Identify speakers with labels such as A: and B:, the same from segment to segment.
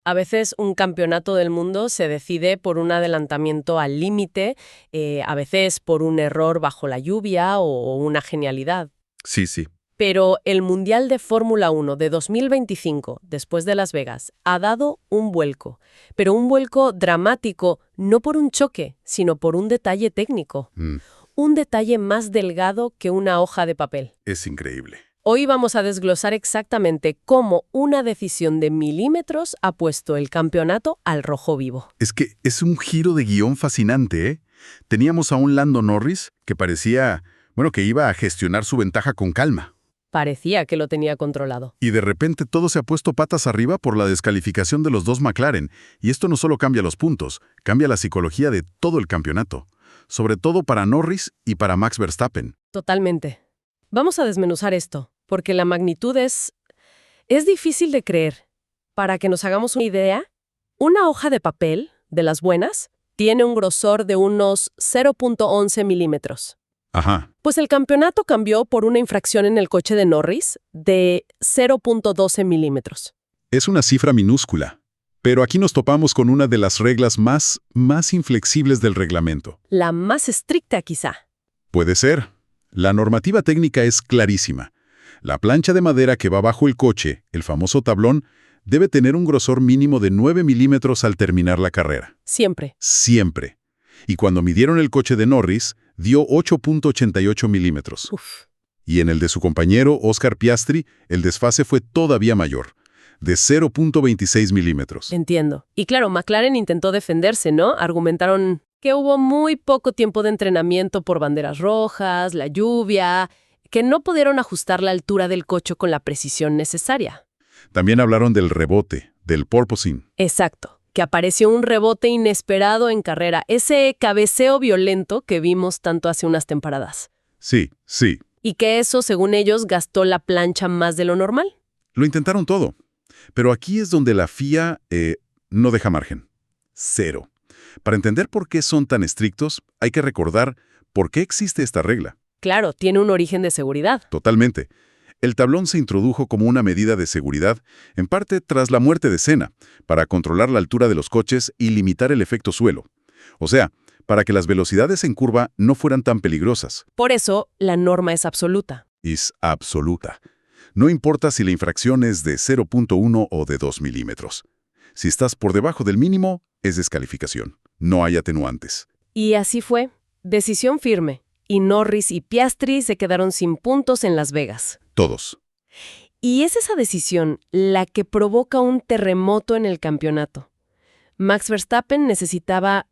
A: A veces un campeonato del mundo se decide por un adelantamiento al límite, a veces por un error bajo la lluvia o una genialidad.
B: Sí, sí.
A: Pero el Mundial de Fórmula 1 de 2025, después de Las Vegas, ha dado un vuelco. Pero un vuelco dramático, no por un choque, sino por un detalle técnico. Un detalle más delgado que una hoja de papel.
B: Es increíble.
A: Hoy vamos a desglosar exactamente cómo una decisión de milímetros ha puesto el campeonato al rojo vivo.
B: Es que es un giro de guión fascinante, ¿eh? Teníamos a un Lando Norris que parecía, que iba a gestionar su ventaja con calma.
A: Parecía que lo tenía controlado.
B: Y de repente todo se ha puesto patas arriba por la descalificación de los dos McLaren. Y esto no solo cambia los puntos, cambia la psicología de todo el campeonato. Sobre todo para Norris y para Max Verstappen.
A: Totalmente. Vamos a desmenuzar esto, porque la magnitud es difícil de creer. Para que nos hagamos una idea, una hoja de papel, de las buenas, tiene un grosor de unos 0.11 milímetros.
B: Ajá.
A: Pues el campeonato cambió por una infracción en el coche de Norris de 0.12 milímetros.
B: Es una cifra minúscula. Pero aquí nos topamos con una de las reglas más inflexibles del reglamento.
A: La más estricta, quizá.
B: Puede ser. La normativa técnica es clarísima. La plancha de madera que va bajo el coche, el famoso tablón, debe tener un grosor mínimo de 9 milímetros al terminar la carrera.
A: Siempre.
B: Siempre. Y cuando midieron el coche de Norris, dio 8.88 milímetros.
A: Uf.
B: Y en el de su compañero, Oscar Piastri, el desfase fue todavía mayor, de 0.26 milímetros.
A: Entiendo. Y claro, McLaren intentó defenderse, ¿no? Argumentaron que hubo muy poco tiempo de entrenamiento por banderas rojas, la lluvia, que no pudieron ajustar la altura del coche con la precisión necesaria.
B: También hablaron del rebote, del porpoising.
A: Exacto, que apareció un rebote inesperado en carrera, ese cabeceo violento que vimos tanto hace unas temporadas.
B: Sí, sí.
A: Y que eso, según ellos, gastó la plancha más de lo normal.
B: Lo intentaron todo. Pero aquí es donde la FIA no deja margen. Cero. Para entender por qué son tan estrictos, hay que recordar por qué existe esta regla.
A: Claro, tiene un origen de seguridad.
B: Totalmente. El tablón se introdujo como una medida de seguridad, en parte tras la muerte de Senna, para controlar la altura de los coches y limitar el efecto suelo. O sea, para que las velocidades en curva no fueran tan peligrosas.
A: Por eso, la norma es absoluta.
B: Es absoluta. No importa si la infracción es de 0.1 o de 2 milímetros. Si estás por debajo del mínimo, es descalificación. No hay atenuantes.
A: Y así fue. Decisión firme. Y Norris y Piastri se quedaron sin puntos en Las Vegas.
B: Todos.
A: Y es esa decisión la que provoca un terremoto en el campeonato. Max Verstappen necesitaba,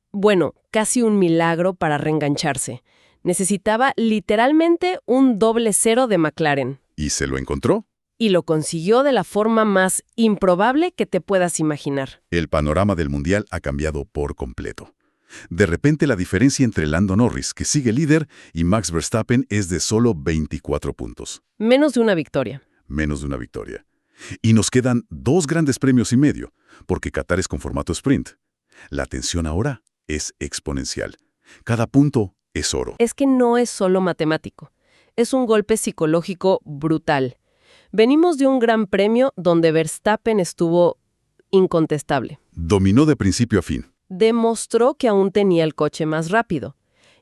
A: casi un milagro para reengancharse. Necesitaba literalmente un doble cero de McLaren.
B: ¿Y se lo encontró?
A: Y lo consiguió de la forma más improbable que te puedas imaginar.
B: El panorama del Mundial ha cambiado por completo. De repente la diferencia entre Lando Norris, que sigue líder, y Max Verstappen es de solo 24 puntos.
A: Menos de una victoria.
B: Menos de una victoria. Y nos quedan 2 grandes premios y medio, porque Qatar es con formato sprint. La tensión ahora es exponencial. Cada punto es oro.
A: Es que no es solo matemático. Es un golpe psicológico brutal. Venimos de un gran premio donde Verstappen estuvo incontestable.
B: Dominó de principio a fin.
A: Demostró que aún tenía el coche más rápido.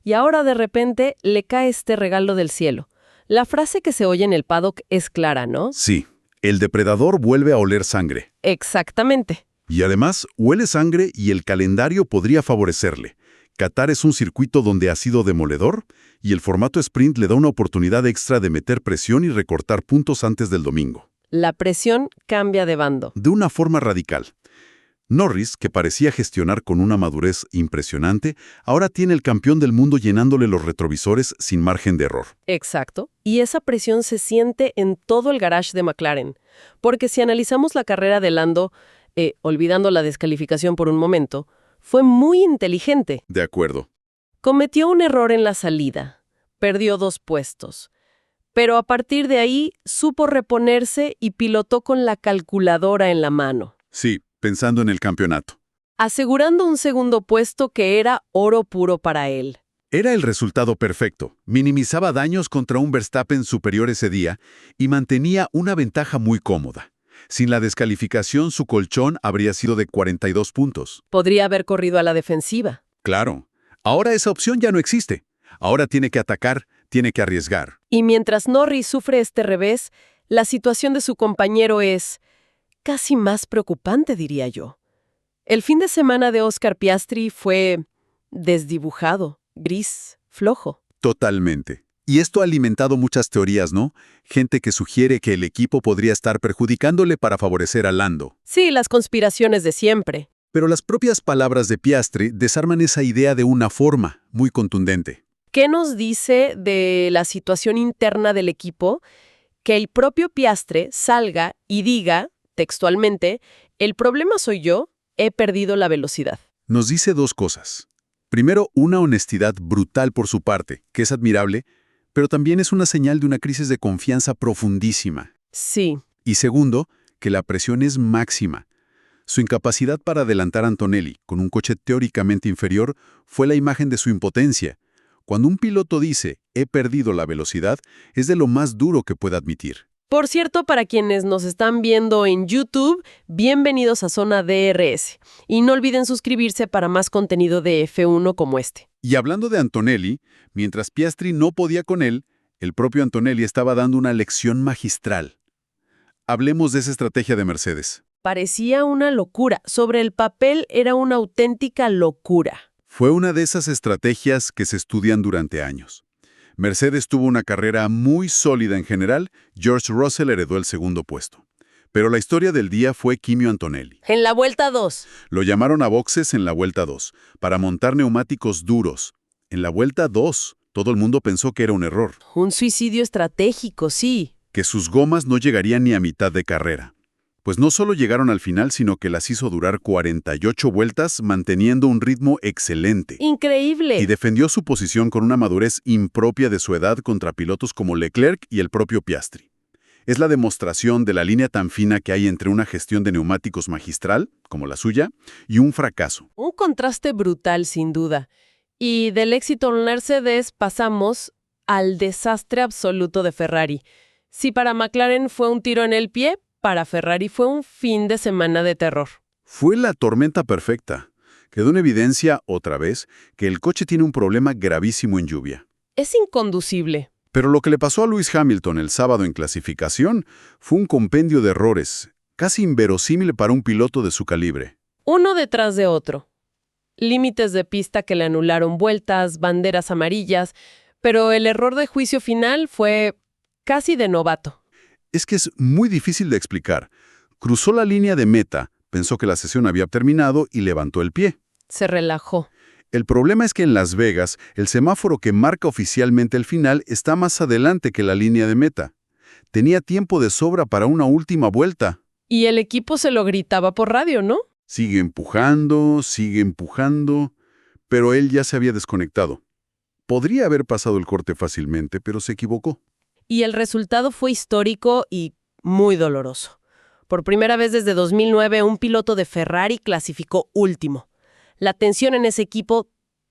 A: Y ahora de repente le cae este regalo del cielo. La frase que se oye en el paddock es clara, ¿no?
B: Sí, el depredador vuelve a oler sangre.
A: Exactamente.
B: Y además, huele sangre y el calendario podría favorecerle. Qatar es un circuito donde ha sido demoledor y el formato sprint le da una oportunidad extra de meter presión y recortar puntos antes del domingo.
A: La presión cambia de bando.
B: De una forma radical. Norris, que parecía gestionar con una madurez impresionante, ahora tiene el campeón del mundo llenándole los retrovisores sin margen de error.
A: Exacto. Y esa presión se siente en todo el garage de McLaren. Porque si analizamos la carrera de Lando, olvidando la descalificación por un momento, fue muy inteligente.
B: De acuerdo.
A: Cometió un error en la salida. Perdió 2 puestos. Pero a partir de ahí supo reponerse y pilotó con la calculadora en la mano.
B: Sí, pensando en el campeonato.
A: Asegurando un segundo puesto que era oro puro para él.
B: Era el resultado perfecto. Minimizaba daños contra un Verstappen superior ese día y mantenía una ventaja muy cómoda. Sin la descalificación, su colchón habría sido de 42 puntos.
A: Podría haber corrido a la defensiva.
B: Claro. Ahora esa opción ya no existe. Ahora tiene que atacar, tiene que arriesgar.
A: Y mientras Norris sufre este revés, la situación de su compañero es casi más preocupante, diría yo. El fin de semana de Oscar Piastri fue desdibujado, gris, flojo.
B: Totalmente. Y esto ha alimentado muchas teorías, ¿no? Gente que sugiere que el equipo podría estar perjudicándole para favorecer a Lando.
A: Sí, las conspiraciones de siempre.
B: Pero las propias palabras de Piastri desarman esa idea de una forma muy contundente.
A: ¿Qué nos dice de la situación interna del equipo? Que el propio Piastri salga y diga, textualmente, el problema soy yo, he perdido la velocidad.
B: Nos dice dos cosas. Primero, una honestidad brutal por su parte, que es admirable, pero también es una señal de una crisis de confianza profundísima.
A: Sí.
B: Y segundo, que la presión es máxima. Su incapacidad para adelantar a Antonelli, con un coche teóricamente inferior, fue la imagen de su impotencia. Cuando un piloto dice, he perdido la velocidad, es de lo más duro que puede admitir.
A: Por cierto, para quienes nos están viendo en YouTube, bienvenidos a Zona DRS. Y no olviden suscribirse para más contenido de F1 como este.
B: Y hablando de Antonelli, mientras Piastri no podía con él, el propio Antonelli estaba dando una lección magistral. Hablemos de esa estrategia de Mercedes.
A: Parecía una locura. Sobre el papel era una auténtica locura.
B: Fue una de esas estrategias que se estudian durante años. Mercedes tuvo una carrera muy sólida en general, George Russell heredó el segundo puesto. Pero la historia del día fue Kimi Antonelli.
A: En la vuelta 2.
B: Lo llamaron a boxes en la vuelta 2, para montar neumáticos duros. En la vuelta 2, todo el mundo pensó que era un error,
A: Un suicidio estratégico, sí.
B: que sus gomas no llegarían ni a mitad de carrera. Pues no solo llegaron al final, sino que las hizo durar 48 vueltas, manteniendo un ritmo excelente.
A: Increíble.
B: Y defendió su posición con una madurez impropia de su edad contra pilotos como Leclerc y el propio Piastri. Es la demostración de la línea tan fina que hay entre una gestión de neumáticos magistral, como la suya, y un fracaso.
A: Un contraste brutal, sin duda. Y del éxito en Mercedes pasamos al desastre absoluto de Ferrari. Si para McLaren fue un tiro en el pie, para Ferrari fue un fin de semana de terror.
B: Fue la tormenta perfecta. Quedó en evidencia, otra vez, que el coche tiene un problema gravísimo en lluvia.
A: Es inconducible.
B: Pero lo que le pasó a Lewis Hamilton el sábado en clasificación fue un compendio de errores, casi inverosímil para un piloto de su calibre.
A: Uno detrás de otro. Límites de pista que le anularon vueltas, banderas amarillas, pero el error de juicio final fue casi de novato.
B: Es que es muy difícil de explicar. Cruzó la línea de meta, pensó que la sesión había terminado y levantó el pie.
A: Se relajó.
B: El problema es que en Las Vegas, el semáforo que marca oficialmente el final está más adelante que la línea de meta. Tenía tiempo de sobra para una última vuelta.
A: Y el equipo se lo gritaba por radio, ¿no?
B: Sigue empujando, pero él ya se había desconectado. Podría haber pasado el corte fácilmente, pero se equivocó.
A: Y el resultado fue histórico y muy doloroso. Por primera vez desde 2009, un piloto de Ferrari clasificó último. La tensión en ese equipo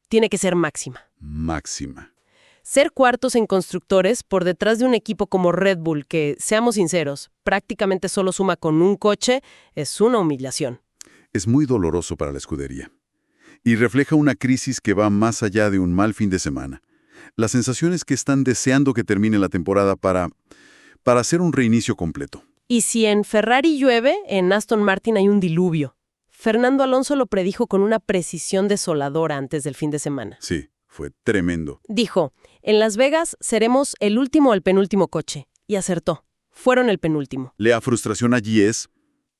A: tiene que ser máxima.
B: Máxima.
A: Ser cuartos en constructores por detrás de un equipo como Red Bull, que, seamos sinceros, prácticamente solo suma con un coche, es una humillación.
B: Es muy doloroso para la escudería. Y refleja una crisis que va más allá de un mal fin de semana. La sensación es que están deseando que termine la temporada para hacer un reinicio completo.
A: Y si en Ferrari llueve, en Aston Martin hay un diluvio. Fernando Alonso lo predijo con una precisión desoladora antes del fin de semana.
B: Sí, fue tremendo.
A: Dijo, en Las Vegas seremos el último o el penúltimo coche. Y acertó. Fueron el penúltimo.
B: La frustración allí es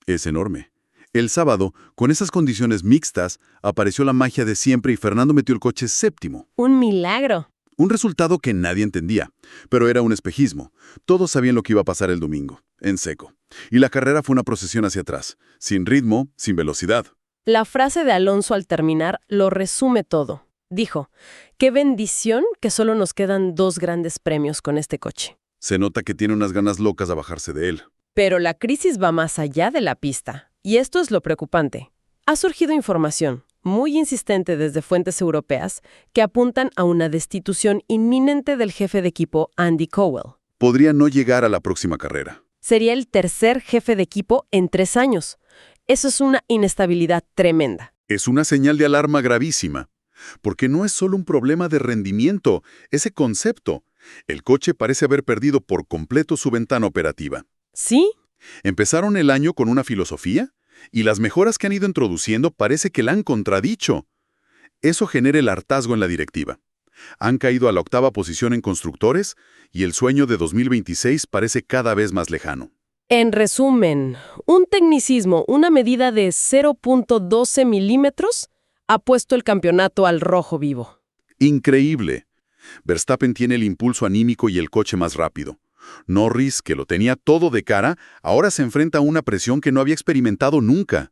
B: enorme. El sábado, con esas condiciones mixtas, apareció la magia de siempre y Fernando metió el coche séptimo.
A: Un milagro.
B: Un resultado que nadie entendía, pero era un espejismo. Todos sabían lo que iba a pasar el domingo, en seco. Y la carrera fue una procesión hacia atrás, sin ritmo, sin velocidad.
A: La frase de Alonso al terminar lo resume todo. Dijo, qué bendición que solo nos quedan 2 grandes premios con este coche.
B: Se nota que tiene unas ganas locas a bajarse de él.
A: Pero la crisis va más allá de la pista. Y esto es lo preocupante. Ha surgido información muy insistente desde fuentes europeas que apuntan a una destitución inminente del jefe de equipo Andy Cowell.
B: Podría no llegar a la próxima carrera.
A: Sería el tercer jefe de equipo en 3 años. Eso es una inestabilidad tremenda.
B: Es una señal de alarma gravísima, porque no es solo un problema de rendimiento, ese concepto. El coche parece haber perdido por completo su ventana operativa.
A: ¿Sí?
B: Empezaron el año con una filosofía, y las mejoras que han ido introduciendo parece que la han contradicho. Eso genera el hartazgo en la directiva. Han caído a la 8ª posición en constructores, y el sueño de 2026 parece cada vez más lejano.
A: En resumen, un tecnicismo, una medida de 0.12 milímetros, ha puesto el campeonato al rojo vivo.
B: Increíble. Verstappen tiene el impulso anímico y el coche más rápido. Norris, que lo tenía todo de cara, ahora se enfrenta a una presión que no había experimentado nunca.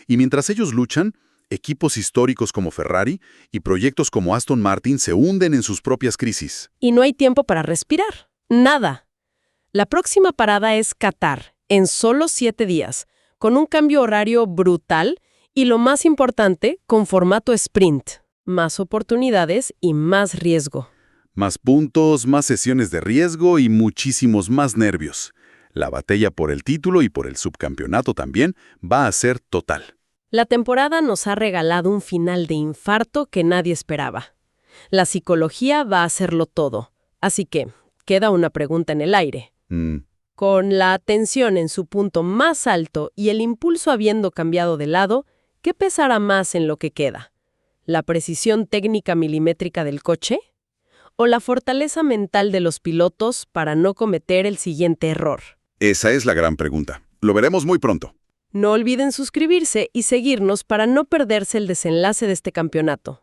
B: Y mientras ellos luchan, equipos históricos como Ferrari y proyectos como Aston Martin se hunden en sus propias crisis.
A: Y no hay tiempo para respirar. Nada. La próxima parada es Qatar, en solo 7 días, con un cambio horario brutal y, lo más importante, con formato sprint. Más oportunidades y más riesgo.
B: Más puntos, más sesiones de riesgo y muchísimos más nervios. La batalla por el título y por el subcampeonato también va a ser total.
A: La temporada nos ha regalado un final de infarto que nadie esperaba. La psicología va a hacerlo todo. Así que, queda una pregunta en el aire. Con la tensión en su punto más alto y el impulso habiendo cambiado de lado, ¿qué pesará más en lo que queda? ¿La precisión técnica milimétrica del coche? ¿O la fortaleza mental de los pilotos para no cometer el siguiente error?
B: Esa es la gran pregunta. Lo veremos muy pronto.
A: No olviden suscribirse y seguirnos para no perderse el desenlace de este campeonato.